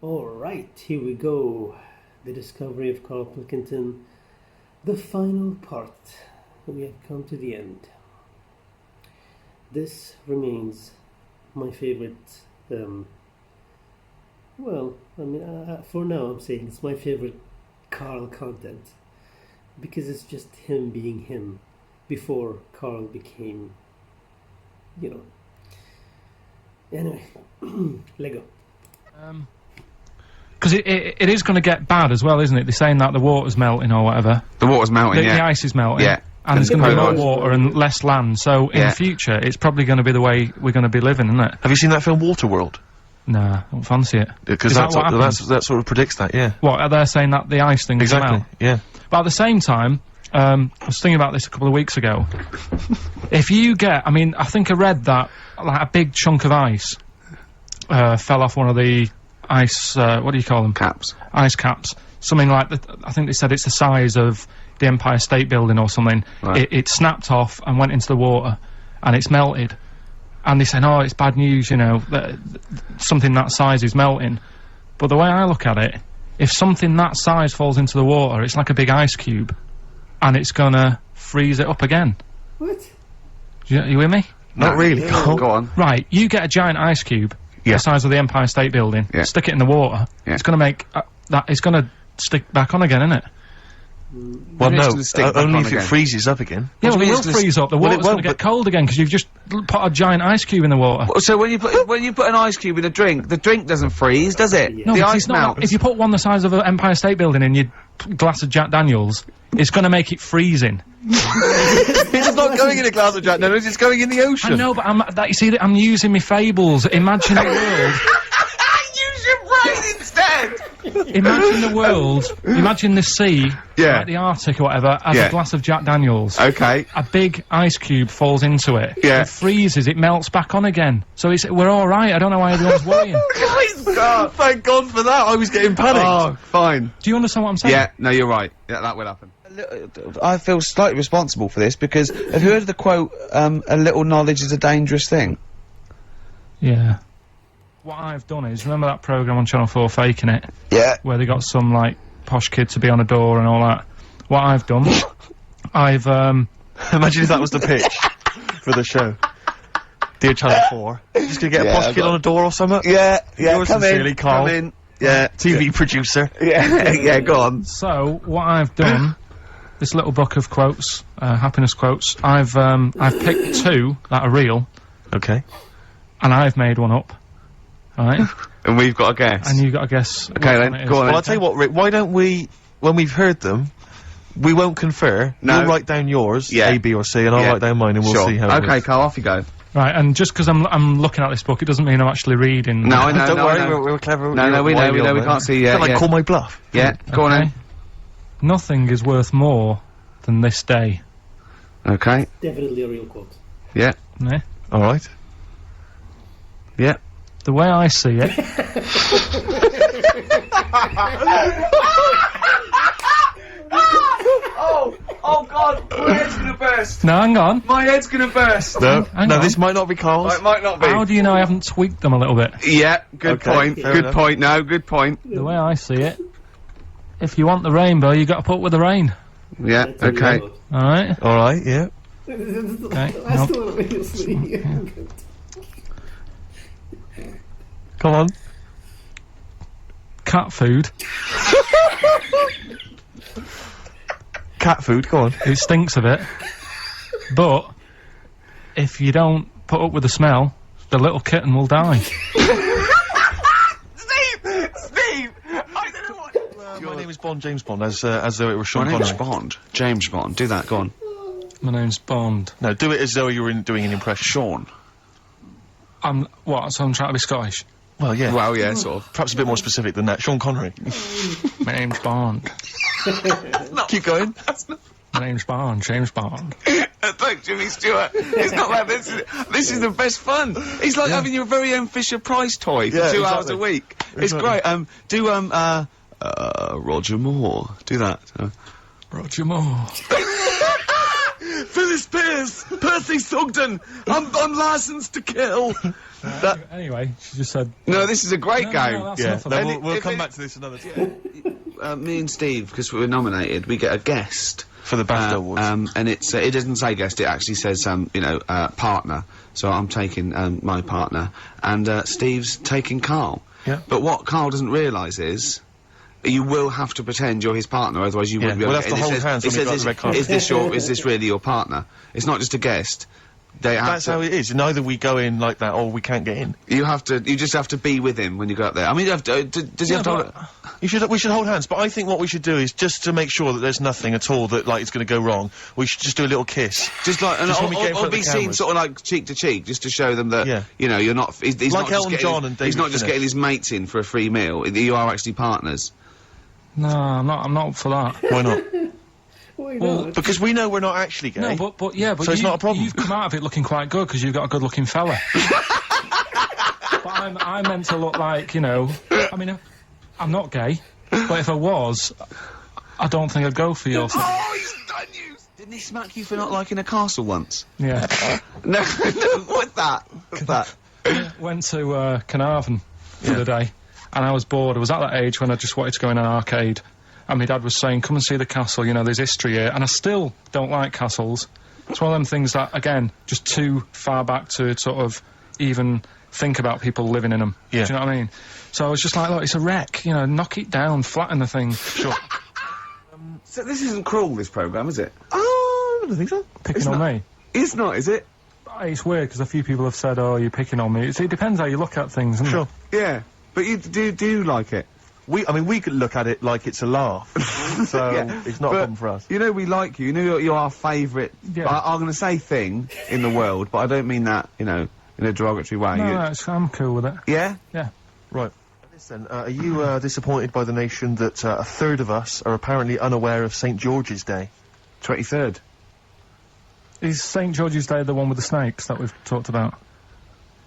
Alright, here we go. The discovery of Karl Pilkington. The final part. We have come to the end. This remains my favorite, for now I'm saying it's my favorite Karl content. Because it's just him being him before Karl became, Anyway, Lego. Because it is going to get bad as well, isn't it? They're saying that the water's melting or whatever. The water's melting, The ice is melting. Yeah. And there's going to be more water and less land. So in the future, it's probably going to be the way we're going to be living, isn't it? Have you seen that film Waterworld? Nah, I don't fancy it. Because that sort of predicts that, yeah. What, are they saying that the ice thing is exactly, yeah. But at the same time, I was thinking about this a couple of weeks ago. If you get, I think I read that, like, a big chunk of ice fell off one of the ice, what do you call them? Caps. Ice caps. Something like, I think they said it's the size of the Empire State Building or something. Right. It snapped off and went into the water, and it's melted. And they said, oh, it's bad news, that something that size is melting. But the way I look at it, if something that size falls into the water, it's like a big ice cube, and it's gonna freeze it up again. What? You with me? Not really, Carl. Go on. Right, you get a giant ice cube, the size of the Empire State Building, stick it in the water, it's gonna make, it's gonna stick back on again, isn't it? Well, no, only if it freezes up again. Yeah, well, it will freeze up. The water's going to get cold again because you've just put a giant ice cube in the water. So when you put an ice cube in a drink, the drink doesn't freeze, does it? No, the ice melts. If you put one the size of an Empire State Building in your glass of Jack Daniels, it's going to make it freezing. It's not going in a glass of Jack Daniels, it's going in the ocean. I know, but I'm using my fables. Imagine the world. Use your brain instead. Imagine the world, imagine the sea, like the Arctic or whatever, as a glass of Jack Daniels. Okay. A big ice cube falls into it. Yeah. It freezes, it melts back on again. So we're alright, I don't know why everyone's worrying. God, thank God for that, I was getting panicked. Oh, fine. Do you understand what I'm saying? Yeah, no, you're right. Yeah, that will happen. I feel slightly responsible for this because, have you heard of the quote, a little knowledge is a dangerous thing? Yeah. What I've done is, remember that programme on Channel 4, Faking It? Yeah. Where they got some, like, posh kid to be on a door and all that. What I've done, I've, Imagine if that was the pitch for the show. Dear Channel 4, just gonna get a posh kid on a door or something? Yeah, Yours sincerely, Carl. Come in. Yeah. TV producer. Yeah, yeah, go on. So, what I've done, this little book of quotes, happiness quotes, I've picked two that are real. Okay. And I've made one up. Alright? And we've got a guess. And you've got to guess. Okay, then, go on. Well, I'll tell you what, Rick, why don't we, when we've heard them, we won't confer. No. You'll write down yours, A, B, or C, and I'll write down mine, and we'll see how it Okay, works. Carl, off you go. Right, and just because I'm looking at this book, it doesn't mean I'm actually reading. No, I know, Don't worry, we're clever. No, we know, we can't see, Like, call my bluff. Yeah, go on then. Nothing is worth more than this day. Okay. Definitely a real quote. Yeah. Yeah? Alright. Yeah. The way I see it... Oh God, my head's gonna burst. No, hang on. My head's gonna burst. No, Hang on. this might not be Carl's. It might not be. How do you know I haven't tweaked them a little bit? Yeah, good point. fair Good enough. point. No, good point. The way I see it, if you want the rainbow, you got to put up with the rain. Yeah, That's a real okay. quote. Alright? Alright, yeah. Okay. Last one, obviously. Come on. Cat food. Cat food, go on. It stinks a bit. But, if you don't put up with the smell, the little kitten will die. Steve! I don't know what... My name is Bond, James Bond, as though it were Sean My name's Connery. Bond. James Bond. Do that, go on. My name's Bond. No, do it as though you were doing an impression. Sean. So I'm trying to be Scottish? Well, yeah. Well, yeah, sort of. Perhaps a bit more specific than that. Sean Connery. My name's Bond. Keep going. My name's Bond, James Bond. Thank Jimmy Stewart. It's not like this. This is the best fun. It's like having your very own Fisher Price toy for 2 hours a week. It's great. Do Roger Moore. Do that. Roger Moore. Phyllis Pierce, Percy Sugden. I'm licensed to kill. Anyway, she just said... No, this is a great game. No, that's enough of that. We'll come back to this another time. Me and Steve, because we were nominated, we get a guest. For the BAFTA Awards. And it's, it doesn't say guest, it actually says, partner. So I'm taking, my partner. And, Steve's taking Karl. Yeah. But what Karl doesn't realise is... You will have to pretend you're his partner, otherwise you wouldn't be able we'll to have to hold hands when we go to the red carpet. is this really your partner? It's not just a guest. That's how it is. And either we go in like that, or we can't get in. You just have to be with him when you go up there. I mean, you have to, does he have to hold we should hold hands, but I think what we should do is, just to make sure that there's nothing at all that, like, it's gonna go wrong, we should just do a little kiss. Just like, or be seen sort of like cheek to cheek, just to show them that, you know, you're not, he's like not Elton John and David he's not just Finnish. getting his mates in for a free meal, you are actually partners. No, I'm not up for that. Why not? Why Well, not? Because we know we're not actually gay. No, but So it's not a problem. You've come out of it looking quite good because you've got a good-looking fella. But I meant to look like, you know. I mean, I'm not gay, but if I was, I don't think I'd go for your thing. Oh, he's done you! Didn't he smack you for not liking a castle once? Yeah. No, what's that? What's that? Went to Carnarvon the other day, and I was bored. I was at that age when I just wanted to go in an arcade. And my dad was saying, come and see the castle, you know, there's history here. And I still don't like castles. It's one of them things that, again, just too far back to sort of even think about people living in them. Yeah. Do you know what I mean? So I was just like, look, it's a wreck, you know, knock it down, flatten the thing. Sure. So this isn't cruel, this programme, is it? Oh, I don't think so. Picking on me. It's not, is it? It's weird, because a few people have said, oh, you're picking on me. It depends how you look at things, doesn't it? Yeah. But you do you like it? I mean, we could look at it like it's a laugh. So, it's not a problem for us. You know we like you. You know you're our favourite, Yeah. I'm going to say thing in the world, but I don't mean that, you know, in a derogatory way. No, I'm cool with it. Yeah? Yeah. Right. Listen, are you, disappointed by the nation that, a third of us are apparently unaware of St. George's Day? 23rd. Is St. George's Day the one with the snakes that we've talked about?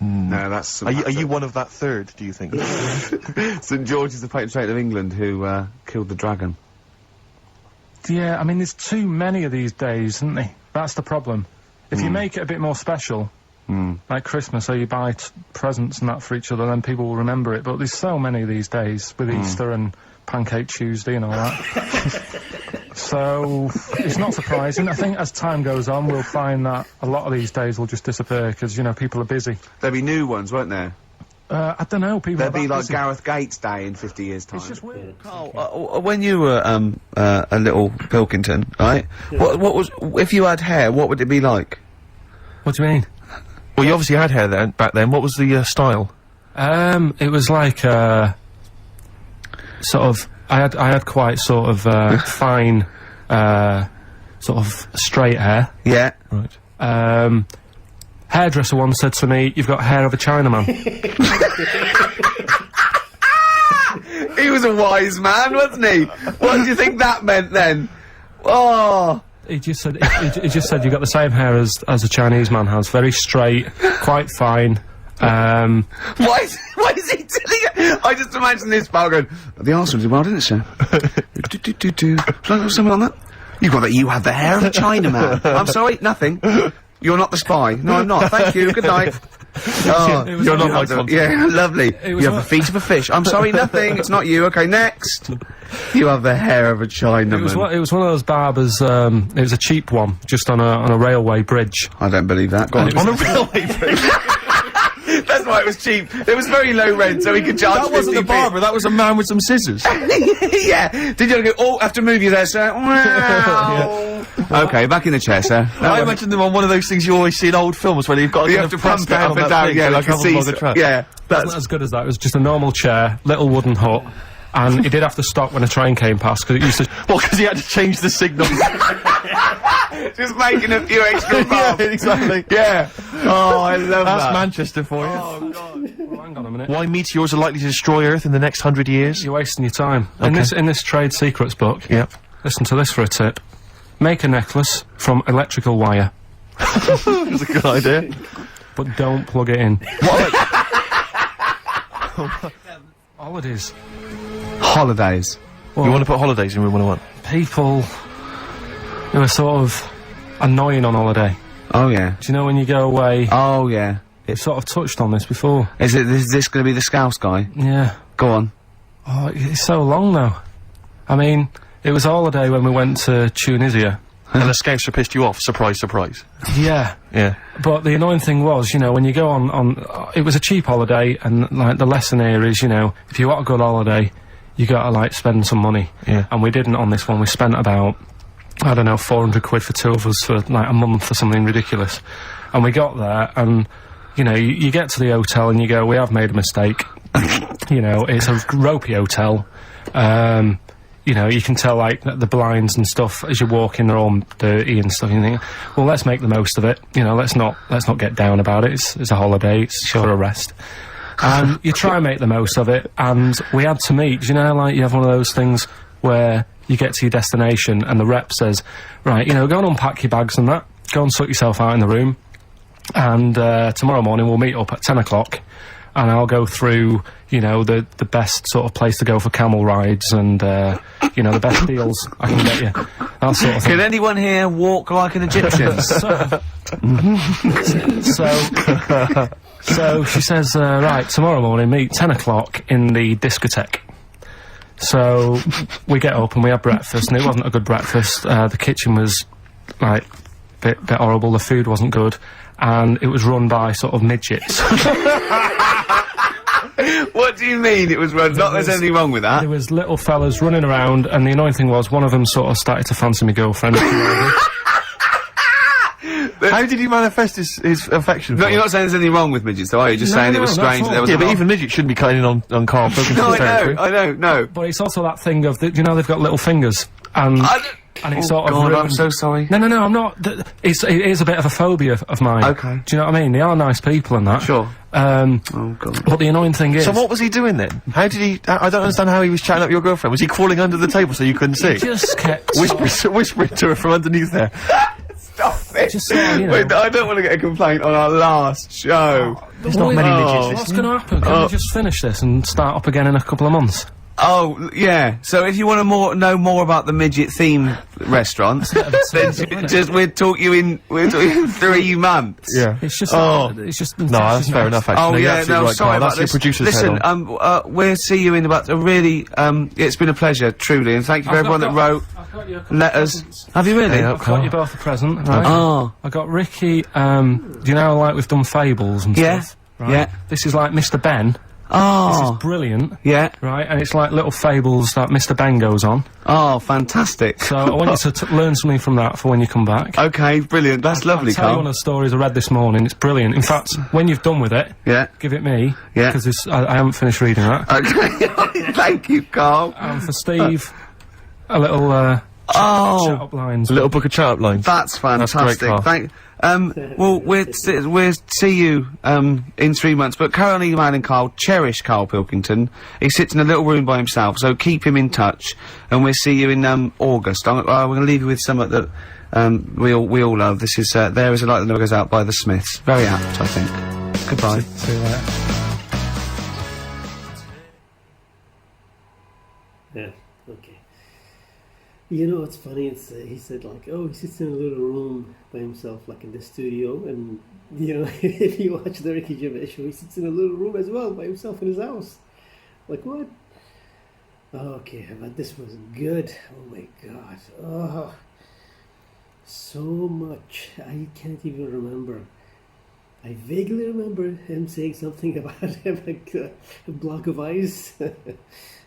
No, that's... Are you one of that third, do you think? St George is the patron saint of England who, killed the dragon. Yeah, I mean, there's too many of these days, isn't there? That's the problem. If you make it a bit more special, like Christmas, so you buy presents and that for each other, then people will remember it. But there's so many of these days, with Easter and Pancake Tuesday and all that. So, it's not surprising. I think as time goes on, we'll find that a lot of these days will just disappear, because, you know, people are busy. There'll be new ones, won't there? I don't know, people There'll are be that like busy. Gareth Gates Day in 50 years' time. It's just weird. Carl, when you were, a little Pilkington, right? What was, if you had hair, what would it be like? What do you mean? Well, you obviously had hair then, back then. What was the, style? It was like, sort of, I had quite sort of, fine, sort of straight hair. Yeah. Right. Hairdresser once said to me, you've got hair of a Chinaman. He was a wise man, wasn't he? What do you think that meant then? Oh. He just said, he just said, you've got the same hair as a Chinese man has. Very straight, quite fine. Why is he telling you? I just imagine this pal going, the Arsenal did well, didn't it, sir? Shall I have something on that? You have the hair of a Chinaman. I'm sorry, nothing. You're not the spy. No, I'm not. Thank you. Good night. Oh, you're not my contact. Yeah, lovely. You have the feet of a fish. I'm sorry, nothing. It's not you. Okay, next. You have the hair of a Chinaman. It was one of those barbers, it was a cheap one, just on a railway bridge. I don't believe that. Go on. On a railway bridge? That's why it was cheap. It was very low rent, so he could charge 50p. That wasn't a barber, that was a man with some scissors. Yeah. Did you go, oh, have to move you there, sir? Wow. Okay, back in the chair, sir. I imagine them on one of those things you always see in old films where you've got to You have to pump it up and down, yeah, like a seesaw. Yeah. Wasn't as good as that. It was just a normal chair, little wooden hut, and he did have to stop when a train came past, because it used to... Well, because he had to change the signal. Just making a few extra bucks. Yeah, exactly. Yeah. Oh, I love That's that. Manchester for you. Oh, God. Well, hang on a minute. Why meteors are likely to destroy Earth in the next 100 years? You're wasting your time. Okay. In this trade secrets book, Yep. listen to this for a tip. Make a necklace from electrical wire, That's a good idea. but don't plug it in. Holidays. Holidays. You want to put holidays in room 101? People who are sort of annoying on holiday. Oh, yeah. Do you know when you go away? Oh, yeah. It's sort of touched on this before. Is this going to be the Scouse guy? Yeah. Go on. Oh, it's so long though. I mean, it was a holiday when we went to Tunisia. And the Scouser pissed you off. Surprise, surprise. Yeah. Yeah. But the annoying thing was, you know, when you go on it was a cheap holiday, and like the lesson here is, you know, if you want a good holiday, you gotta like spend some money. Yeah. And we didn't on this one. We spent about, I don't know, 400 quid for 2 of us for like a month or something ridiculous. And we got there, and you know, you get to the hotel and you go, we have made a mistake. You know, it's a ropey hotel. You know, you can tell like the blinds and stuff as you walk in, they're all dirty and stuff. And you think, well, let's make the most of it. You know, let's not get down about it. It's a holiday. It's for a rest. And you try and make the most of it. And we had to meet. You know, like you have one of those things where you get to your destination and the rep says, right, you know, go and unpack your bags and that. Go and sort yourself out in the room. And tomorrow morning we'll meet up at 10 o'clock. And I'll go through, you know, the best sort of place to go for camel rides and, you know, the best deals I can get you. That sort of thing. Can anyone here walk like an Egyptian? So she says, right, tomorrow morning, meet 10 o'clock in the discotheque. So we get up and we have breakfast, and it wasn't a good breakfast. The kitchen was, like, bit horrible, the food wasn't good, and it was run by sort of midgets. What do you mean it was run? Not there's anything wrong with that. There was little fellas running around, and the annoying thing was one of them sort of started to fancy my girlfriend. How did he manifest his affection? No, for you're her? not saying there's anything wrong with midgets, though, are you? Just saying it was not strange at that there was Yeah, a but lot- even midgets shouldn't be cutting in on Karl Pilkington's No, territory. I know, no. But it's also that thing of, you know, they've got little fingers, and it's sort of God, I'm ruined- so sorry. No, I'm not. It is a bit of a phobia of mine. Okay. Do you know what I mean? They are nice people and that. Sure. Oh, God. But the annoying thing is... So what was he doing then? How did he... I don't understand how he was chatting up your girlfriend. Was he crawling under the table so you couldn't see? just kept... Whispering to her from underneath there. Stop it! Just so, you know- Wait, I don't want to get a complaint on our last show. There's not many midgets What's listening. going to happen? Can we just finish this and start up again in a couple of months? Oh, yeah. So if you want to know more about the midget theme restaurant, then just we'll talk you in 3 months. Yeah. It's just... Oh. It's just... No, that's fair enough, actually. Oh No, you're yeah, absolutely no, right, sorry Karl. about That's your this. producer's Listen, head on. we'll see you in about a really. It's been a pleasure, truly, and thank you for everyone that wrote I've got you a couple of letters. presents. Have you really? Yeah. I've got you both a present, right? Oh, I got Ricky, do you know, like we've done fables and Yeah. stuff? Right? Yeah. This is like Mr. Ben. This oh, is brilliant. yeah. Right, and it's like little fables that Mr. Ben goes on. Oh, fantastic. So I want you to learn something from that for when you come back. Okay, brilliant. That's lovely, I'll tell you one Karl. of the stories I read this morning. It's brilliant. In fact, when you've done with it, Yeah. give it me. Yeah. Because I haven't finished reading that. Okay. Thank you, Karl. And for Steve, a little chat Oh, up lines. A little book of chat-up lines. that's fantastic. Karl. Thank. Well, we'll see you in 3 months. But Karl and Karl cherish Karl Pilkington. He sits in a little room by himself, so keep him in touch. And we'll see you in August. We're going to leave you with something that we all love. This is There Is a Light That Never Goes Out by the Smiths. Very apt, I think. Goodbye. See you later. Yeah, okay. You know what's funny? It's he said like, oh, he sits in a little room by himself, like in the studio, and you know, if you watch the Ricky Gervais show, he sits in a little room as well by himself in his house. Like what? Okay, but this was good. Oh my god. Oh, so much. I can't even remember. I vaguely remember him saying something about him, like a block of ice,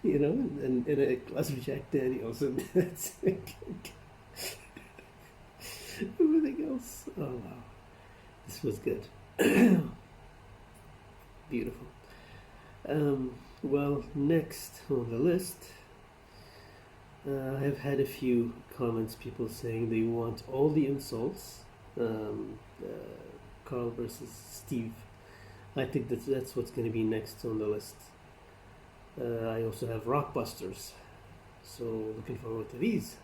you know, and a glass of Jack Daniels, and that's everything else. Oh wow, this was good. Beautiful. Well, next on the list, I've had a few comments, people saying they want all the insults. Karl versus Steve. I think that's what's going to be next on the list. I also have Rockbusters, so looking forward to these.